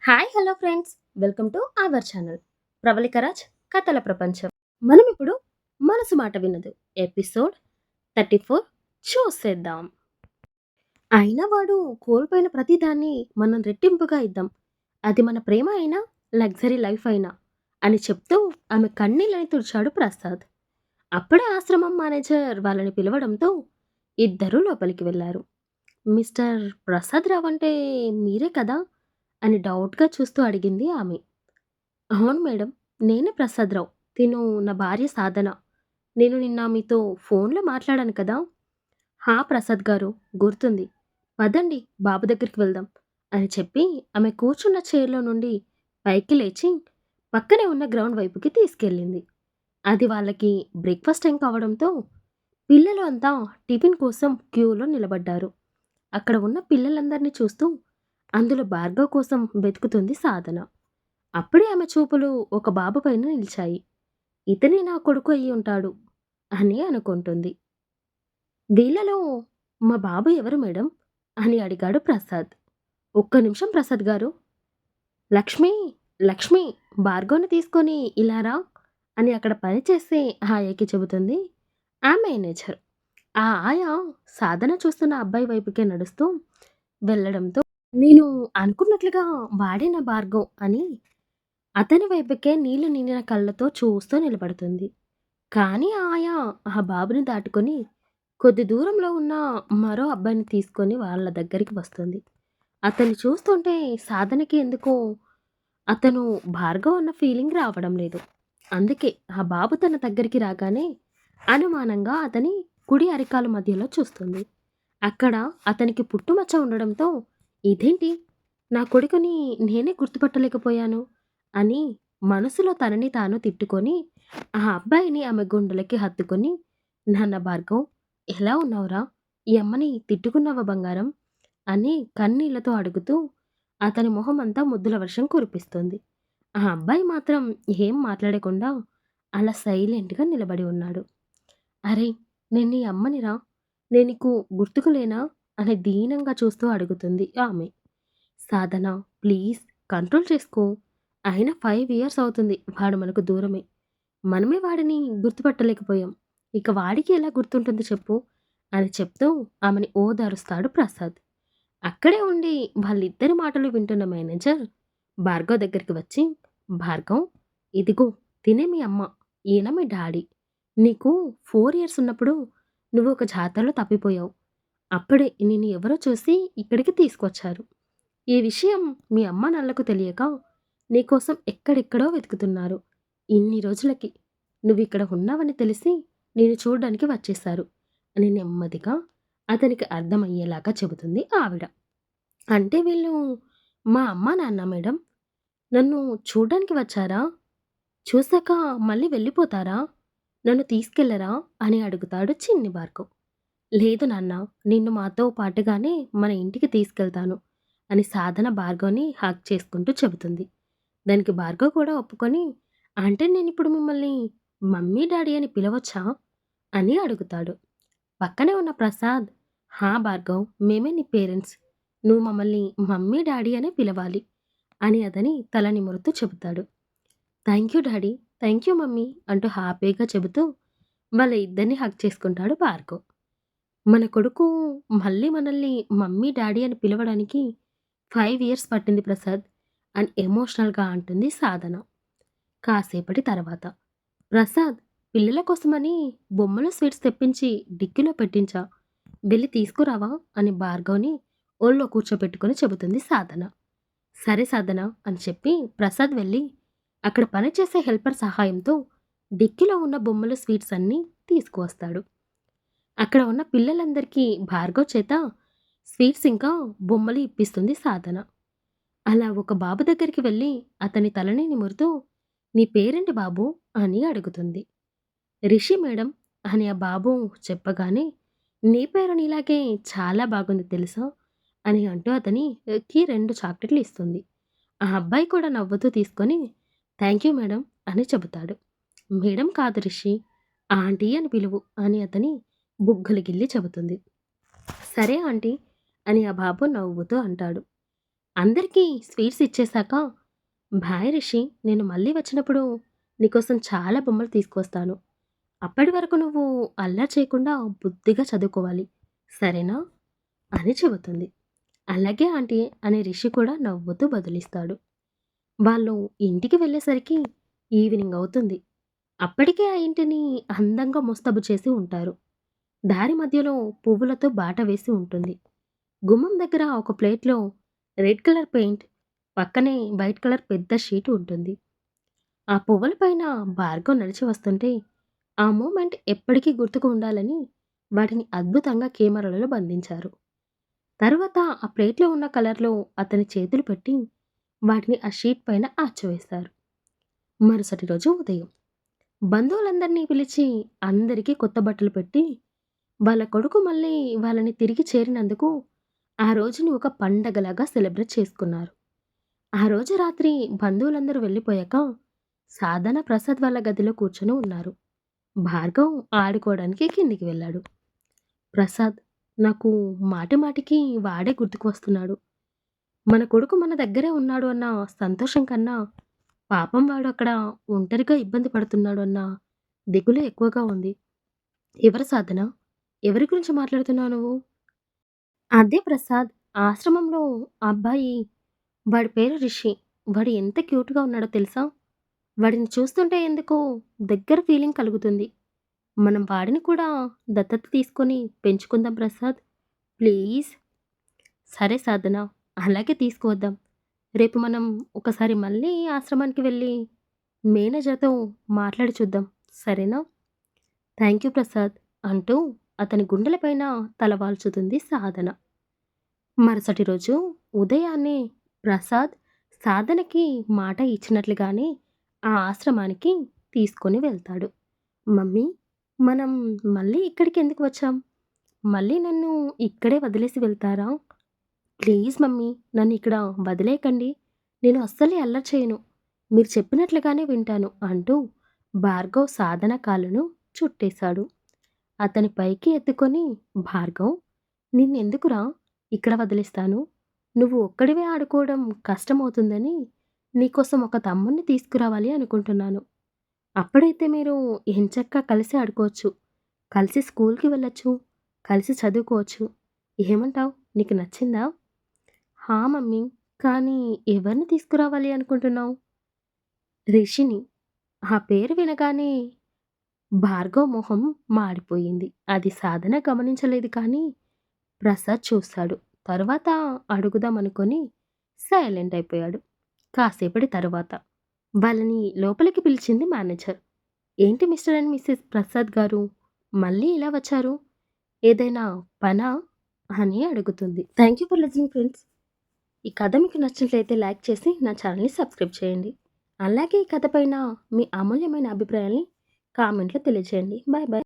Hi hello friends, welcome to our channel Pravalika Raj కథల ప్రపంచం. మనం ఇప్పుడు మనసు మాట వినదు ఎపిసోడ్ 34 చూసేద్దాం. అయినా వాడు కోల్పోయిన ప్రతిదాన్ని మనం రెట్టింపుగా ఇద్దాం, అది మన ప్రేమ అయినా లగ్జరీ లైఫ్ అయినా అని చెప్తూ ఆమె కన్నీళ్ళని తుడిచాడు ప్రసాద్. అప్పుడే ఆశ్రమం మేనేజర్ వాళ్ళని పిలవడంతో ఇద్దరూ లోపలికి వెళ్ళారు. మిస్టర్ ప్రసాద్ రావు అంటే మీరే కదా అని డౌట్‌గా చూస్తూ అడిగింది ఆమె. అవును మేడం. నేనే ప్రసాదరావు. తిను నా భార్య సాధన. నేను నిన్న మీతో ఫోన్‌లో మాట్లాడాను కదా! హా! ప్రసాద్ గారు గుర్తుంది. పదండి బాబు దగ్గరికి వెళ్దాం అని చెప్పి ఆమె కూర్చున్న చైర్‌లో నుండి పైకి లేచి పక్కనే ఉన్న గ్రౌండ్ వైపుకి తీసుకెళ్ళింది. అది వాళ్ళకి బ్రేక్‌ఫాస్ట్ టైం కావడంతో పిల్లలు అంతా టిఫిన్ కోసం క్యూలో నిలబడ్డారు. అక్కడ ఉన్న పిల్లలందరినీ చూస్తూ అందులో భార్గవ్ కోసం వెతుకుతుంది సాధన. అప్పుడే ఆమె చూపులు ఒక బాబు పైన నిలిచాయి. ఇతనే నా కొడుకు అయ్యి ఉంటాడు అని అనుకుంటుంది. వీళ్ళలో మా బాబు ఎవరు మేడం అని అడిగాడు ప్రసాద్. ఒక్క నిమిషం ప్రసాద్ గారు. లక్ష్మి, లక్ష్మి, భార్గవ్ని తీసుకొని ఇలా రా అని అక్కడ పనిచేసే ఆయకి చెబుతుంది ఆ మేనేజర్. ఆ ఆయా సాధన చూస్తున్న అబ్బాయి వైపుకే నడుస్తూ వెళ్ళడంతో నేను అనుకున్నట్లుగా వాడే నా భార్గవ్ అని అతని వైపుకే నీళ్లు నిండిన కళ్ళతో చూస్తూ నిలబడుతుంది. కానీ ఆయా ఆ బాబుని దాటుకొని కొద్ది దూరంలో ఉన్న మరో అబ్బాయిని తీసుకొని వాళ్ళ దగ్గరికి వస్తుంది. అతన్ని చూస్తుంటే సాధనకి ఎందుకో అతను భార్గవ్ అన్న ఫీలింగ్ రావడం లేదు. అందుకే ఆ బాబు తన దగ్గరికి రాగానే అనుమానంగా అతని కుడి అరికాలు మధ్యలో చూస్తుంది. అక్కడ అతనికి పుట్టుమచ్చ ఉండడంతో ఇదేంటి, నా కొడుకుని నేనే గుర్తుపట్టలేకపోయాను అని మనసులో తనని తాను తిట్టుకొని ఆ అబ్బాయిని ఆమె గుండెలకి హత్తుకొని, నాన్న భార్గవ్, ఎలా ఉన్నావురా? ఈ అమ్మని తిట్టుకున్నావా బంగారం అని కన్నీళ్లతో అడుగుతూ అతని మొహం అంతా ముద్దుల వర్షం కురిపిస్తుంది. ఆ అబ్బాయి మాత్రం ఏం మాట్లాడకుండా అలా సైలెంట్గా నిలబడి ఉన్నాడు. అరే, నేను నీ అమ్మనిరా, నేను నీకు గుర్తుకులేనా అని దీనంగా చూస్తూ అడుగుతుంది ఆమె. సాధన, ప్లీజ్ కంట్రోల్ చేసుకో. అయినా 5 ఇయర్స్ అవుతుంది వాడు మనకు దూరమే. మనమే వాడిని గుర్తుపట్టలేకపోయాం. ఇక వాడికి ఎలా గుర్తుంటుంది చెప్పు అని చెప్తూ ఆమెని ఓదారుస్తాడు ప్రసాద్. అక్కడే ఉండి వాళ్ళిద్దరి మాటలు వింటున్న మేనేజర్ భార్గవ్ దగ్గరికి వచ్చి, భార్గవ్, ఇదిగో తినే మీ అమ్మ, ఈయన మీ డాడీ. నీకు 4 ఇయర్స్ ఉన్నప్పుడు నువ్వు ఒక జాతరలో తప్పిపోయావు. అప్పుడే నిన్ను ఎవరో చూసి ఇక్కడికి తీసుకొచ్చారు. ఈ విషయం మీ అమ్మ నాన్నలకు తెలియక నీకోసం ఎక్కడెక్కడో వెతుకుతున్నారు. ఇన్ని రోజులకి నువ్విక్కడ ఉన్నావని తెలిసి నేను చూడ్డానికి వచ్చేశారు అని నెమ్మదిగా అతనికి అర్థమయ్యేలాగా చెబుతుంది ఆవిడ. అంటే వీళ్ళు మా అమ్మ నాన్న మేడం. నన్ను చూడ్డానికి వచ్చారా? చూసాక మళ్ళీ వెళ్ళిపోతారా? నన్ను తీసుకెళ్లరా అని అడుగుతాడు చిన్ని భార్గవ్. లేదు నాన్న, నిన్ను మాతో పాటుగానే మన ఇంటికి తీసుకెళ్తాను అని సాధన భార్గవ్‌ని హగ్ చేసుకుంటూ చెబుతుంది. దానికి భార్గవ్ కూడా ఒప్పుకొని, అంటే నేనిప్పుడు మిమ్మల్ని మమ్మీ, డాడీ అని పిలవచ్చా అని అడుగుతాడు. పక్కనే ఉన్న ప్రసాద్, హా భార్గవ్, మేమే నీ పేరెంట్స్. నువ్వు మమ్మల్ని మమ్మీ, డాడీ అనే పిలవాలి అని అతని తల నిమురుతూ చెబుతాడు. Thank you daddy, thank you mummy అంటూ హ్యాపీగా చెబుతూ వాళ్ళ ఇద్దరిని హగ్ చేసుకుంటాడు భార్గవ్. మన కొడుకు మళ్ళీ మనల్ని మమ్మీ, డాడీ అని పిలవడానికి 5 ఇయర్స్ పట్టింది ప్రసాద్ అని ఎమోషనల్‌గా అంటుంది సాధన. కాసేపటి తర్వాత, ప్రసాద్, పిల్లల కోసమని బొమ్మల స్వీట్స్ తెప్పించి డిక్కీలో పెట్టించా. వెళ్ళి తీసుకురావా అని భార్గవ్‌ని ఒళ్ళో కూర్చోబెట్టుకొని చెబుతుంది సాధన. సరే సాధన అని చెప్పి ప్రసాద్ వెళ్ళి అక్కడ పనిచేసే హెల్పర్ సహాయంతో డిక్కీలో ఉన్న బొమ్మల స్వీట్స్ అన్నీ తీసుకువస్తాడు. అక్కడ ఉన్న పిల్లలందరికీ భార్గవ్ చేత స్వీట్స్ ఇంకా బొమ్మలు ఇప్పిస్తుంది సాధన. అలా ఒక బాబు దగ్గరికి వెళ్ళి అతని తలని నిమురుతూ, నీ పేరేంటి బాబు అని అడుగుతుంది. రిషి మేడం అని ఆ బాబు చెప్పగానే, నీ పేరు నీలాగే చాలా బాగుంది తెలుసా అని అంటూ అతనికి 2 చాక్లెట్లు ఇస్తుంది. ఆ అబ్బాయి కూడా నవ్వుతూ తీసుకొని, థ్యాంక్ యూ మేడం అని చెబుతాడు. మేడం కాదు రిషి, ఆంటీ అని పిలువు అని అతని బుగ్గలు గిల్లి చెబుతుంది. సరే ఆంటీ అని ఆ బాబు నవ్వుతూ అంటాడు. అందరికీ స్వీట్స్ ఇచ్చేశాక, బాయ్ రిషి, నేను మళ్ళీ వచ్చినప్పుడు నీకోసం చాలా బొమ్మలు తీసుకొస్తాను. అప్పటి వరకు నువ్వు అల్లరి చేయకుండా బుద్ధిగా చదువుకోవాలి. సరేనా? అని చెబుతుంది. అలాగే ఆంటీ అని రిషి కూడా నవ్వుతూ బదులిస్తాడు. వాళ్ళు ఇంటికి వెళ్ళేసరికి ఈవినింగ్ అవుతుంది. అప్పటికే ఆ ఇంటిని అందంగా ముస్తాబు చేసి ఉంటారు. దారి మధ్యలో పువ్వులతో బాట వేసి ఉంటుంది. గుమ్మం దగ్గర ఒక ప్లేట్‌లో రెడ్ కలర్ పెయింట్, పక్కనే వైట్ కలర్ పెద్ద షీట్ ఉంటుంది. ఆ పువ్వుల పైన భార్గవ్ నడిచి వస్తుంటే, ఆ మూమెంట్ ఎప్పటికీ గుర్తుకు ఉండాలని వాటిని అద్భుతంగా కెమెరాలలో బంధించారు. తరువాత ఆ ప్లేట్‌లో ఉన్న కలర్‌లో అతని చేతులు పెట్టి, వాటిని ఆ షీట్ పైన ఆర్చివేశారు. మరుసటి రోజు ఉదయం బంధువులందరినీ పిలిచి అందరికీ కొత్త బట్టలు పెట్టి, వాళ్ళ కొడుకు మళ్ళీ వాళ్ళని తిరిగి చేరినందుకు ఆ రోజుని ఒక పండగలాగా సెలబ్రేట్ చేసుకున్నారు. ఆ రోజు రాత్రి బంధువులందరూ వెళ్ళిపోయాక సాధన ప్రసాద్ వాళ్ళ గదిలో కూర్చొని ఉన్నారు. భార్గవ్ ఆడుకోవడానికి కిందికి వెళ్ళాడు. ప్రసాద్, నాకు మాటి మాటికి వాడే గుర్తుకు వస్తున్నాడు. మన కొడుకు మన దగ్గరే ఉన్నాడు అన్న సంతోషం కన్నా, పాపం వాడు అక్కడ ఒంటరిగా ఇబ్బంది పడుతున్నాడు అన్న దిగులే ఎక్కువగా ఉంది. ఎవరు సాధన? ఎవరి గురించి మాట్లాడుతున్నావు నువ్వు? అదే ప్రసాద్. ఆశ్రమంలో ఆ అబ్బాయి, వాడి పేరు రిషి. వాడు ఎంత క్యూట్‌గా ఉన్నాడో తెలుసా? వాడిని చూస్తుంటే ఎందుకో దగ్గర ఫీలింగ్ కలుగుతుంది. మనం వాడిని కూడా దత్తత తీసుకొని పెంచుకుందాం ప్రసాద్. ప్లీజ్. సరే సాధన, అలాగే తీసుకువద్దాం. రేపు మనం ఒకసారి మళ్ళీ ఆశ్రమానికి వెళ్ళి మేనేజర్‌తో మాట్లాడి చూద్దాం. సరేనా? థ్యాంక్ యూ ప్రసాద్ అంటూ అతని గుండెలపైన తల వాల్చుతుంది సాధన. మరుసటి రోజు ఉదయాన్నే ప్రసాద్ సాధనకి మాట ఇచ్చినట్లుగానే ఆ ఆశ్రమానికి తీసుకొని వెళ్తాడు. మమ్మీ, మనం మళ్ళీ ఇక్కడికి ఎందుకు వచ్చాం? మళ్ళీ నన్ను ఇక్కడే వదిలేసి వెళ్తారా? ప్లీజ్ మమ్మీ, నన్ను ఇక్కడ వదిలేయకండి. నేను అస్సలే అల్లరి చేయను. మీరు చెప్పినట్లుగానే వింటాను అంటూ భార్గవ్ సాధన కాళ్ళను చుట్టేశాడు. అతని పైకి ఎత్తుకొని, భార్గవ్, నిన్నెందుకురా ఇక్కడ వదిలేస్తాను? నువ్వు ఒక్కడివే ఆడుకోవడం కష్టమవుతుందని నీకోసం ఒక తమ్ముడిని తీసుకురావాలి అనుకుంటున్నాను. అప్పుడైతే మీరు ఎంచక్కా కలిసి ఆడుకోవచ్చు. కలిసి స్కూల్‌కి వెళ్ళొచ్చు. కలిసి చదువుకోవచ్చు. ఏమంటావు? నీకు నచ్చిందా? హా మమ్మీ, కానీ ఎవరిని తీసుకురావాలి అనుకుంటున్నావు? రిషిని. ఆ పేరు వినగానే భార్గవ్ మొహం మాడిపోయింది. అది సాధన గమనించలేదు కానీ ప్రసాద్ చూశాడు. తరువాత అడుగుదామనుకొని సైలెంట్ అయిపోయాడు. కాసేపటి తరువాత వాళ్ళని లోపలికి పిలిచింది మేనేజర్. ఏంటి మిస్టర్ అండ్ మిసెస్ ప్రసాద్ గారు, మళ్ళీ ఇలా వచ్చారు? ఏదైనా పనా అని అడుగుతుంది. Thank you for listening friends. ఈ కథ మీకు నచ్చినట్లయితే లైక్ చేసి నా ఛానల్ని సబ్స్క్రైబ్ చేయండి. అలాగే ఈ కథ పైన మీ అమూల్యమైన అభిప్రాయాల్ని కామెంట్లో తెలియజేయండి. Bye bye.